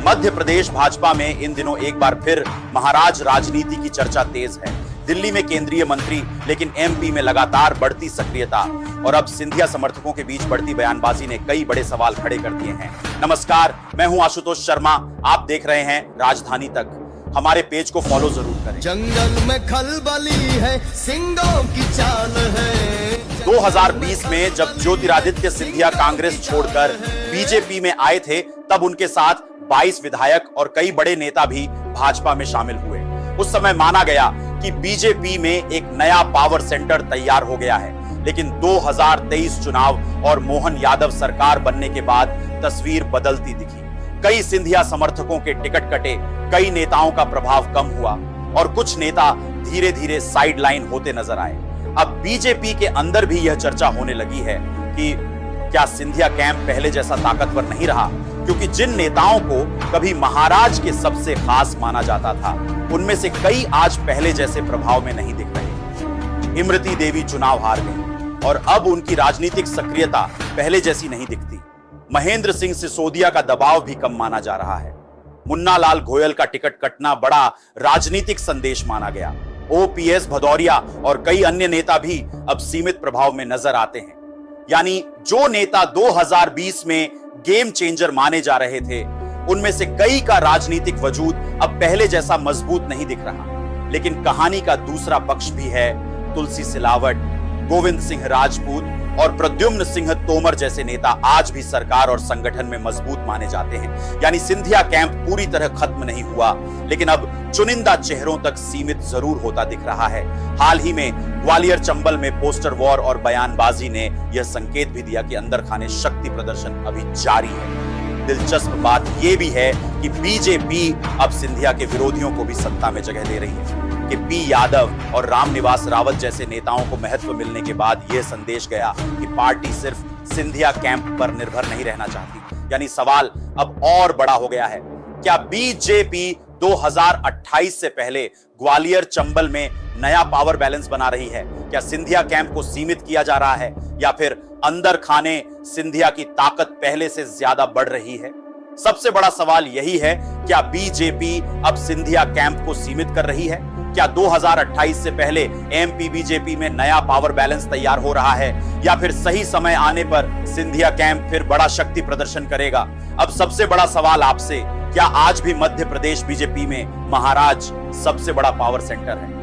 मध्य प्रदेश भाजपा में इन दिनों एक बार फिर महाराज राजनीति की चर्चा तेज है। दिल्ली में केंद्रीय मंत्री, लेकिन एमपी में लगातार बढ़ती सक्रियता और अब सिंधिया समर्थकों के बीच बढ़ती बयानबाजी ने कई बड़े सवाल खड़े कर दिए हैं। नमस्कार, मैं हूं आशुतोष शर्मा, आप देख रहे हैं राजधानी तक। हमारे पेज को फॉलो जरूर करें। जंगल में खलबली है, सिंगों की चाल है। 2020 में जब ज्योतिरादित्य सिंधिया कांग्रेस छोड़कर बीजेपी में आए थे, तब उनके साथ 22 विधायक और कई बड़े नेता भी भाजपा में शामिल हुए। उस समय माना गया कि बीजेपी में एक नया पावर सेंटर तैयार हो गया है, लेकिन 2023 चुनाव और मोहन यादव सरकार बनने के बाद तस्वीर बदलती दिखी। कई सिंधिया समर्थकों के टिकट कटे, कई नेताओं का प्रभाव कम हुआ और कुछ नेता धीरे धीरे साइडलाइन होते नजर आए। अब बीजेपी के अंदर भी यह चर्चा होने लगी है कि क्या सिंधिया कैंप पहले जैसा ताकतवर नहीं रहा, क्योंकि जिन नेताओं को कभी महाराज के सबसे खास माना जाता था, उनमें से कई आज पहले जैसे प्रभाव में नहीं दिख रहे। इमरती देवी चुनाव हार गई और अब उनकी राजनीतिक सक्रियता पहले जैसी नहीं दिखती। महेंद्र सिंह सिसोदिया का दबाव भी कम माना जा रहा है। मुन्ना लाल घोयल का टिकट कटना बड़ा राजनीतिक संदेश माना गया। ओपीएस भदौरिया और कई अन्य नेता भी अब सीमित प्रभाव में नजर आते हैं। यानी जो नेता 2020 में गेम चेंजर माने जा रहे थे, उनमें से कई का राजनीतिक वजूद अब पहले जैसा मजबूत नहीं दिख रहा। लेकिन कहानी का दूसरा पक्ष भी है। तुलसी सिलावट, गोविंद सिंह राजपूत और प्रद्युम्न सिंह तोमर जैसे नेता आज भी सरकार और संगठन में मजबूत माने जाते हैं। यानी सिंधिया कैंप पूरी तरह खत्म नहीं हुआ, लेकिन अब चुनिंदा चेहरों तक सीमित जरूर होता दिख रहा है। हाल ही में ग्वालियर चंबल में पोस्टर वॉर और बयानबाजी ने यह संकेत भी दिया कि अंदर खाने शक्ति प्रदर्शन अभी जारी है। दिलचस्प बात यह भी है कि बीजेपी अब सिंधिया के विरोधियों को भी सत्ता में जगह दे रही है कि पी यादव और रामनिवास रावत जैसे नेताओं को महत्व मिलने के बाद यह संदेश गया कि पार्टी सिर्फ सिंधिया कैंप पर निर्भर नहीं रहना चाहती। यानी सवाल अब और बड़ा हो गया है, क्या बीजेपी 2028 से पहले ग्वालियर चंबल में नया पावर बैलेंस बना रही है? क्या सिंधिया कैंप को सीमित किया जा रहा है या फिर अंदर खाने सिंधिया की ताकत पहले से ज्यादा बढ़ रही है? सबसे बड़ा सवाल यही है, क्या बीजेपी अब सिंधिया कैंप को सीमित कर रही है? क्या 2028 से पहले एमपी बीजेपी में नया पावर बैलेंस तैयार हो रहा है या फिर सही समय आने पर सिंधिया कैंप फिर बड़ा शक्ति प्रदर्शन करेगा? अब सबसे बड़ा सवाल आपसे, क्या आज भी मध्य प्रदेश बीजेपी में महाराज सबसे बड़ा पावर सेंटर है?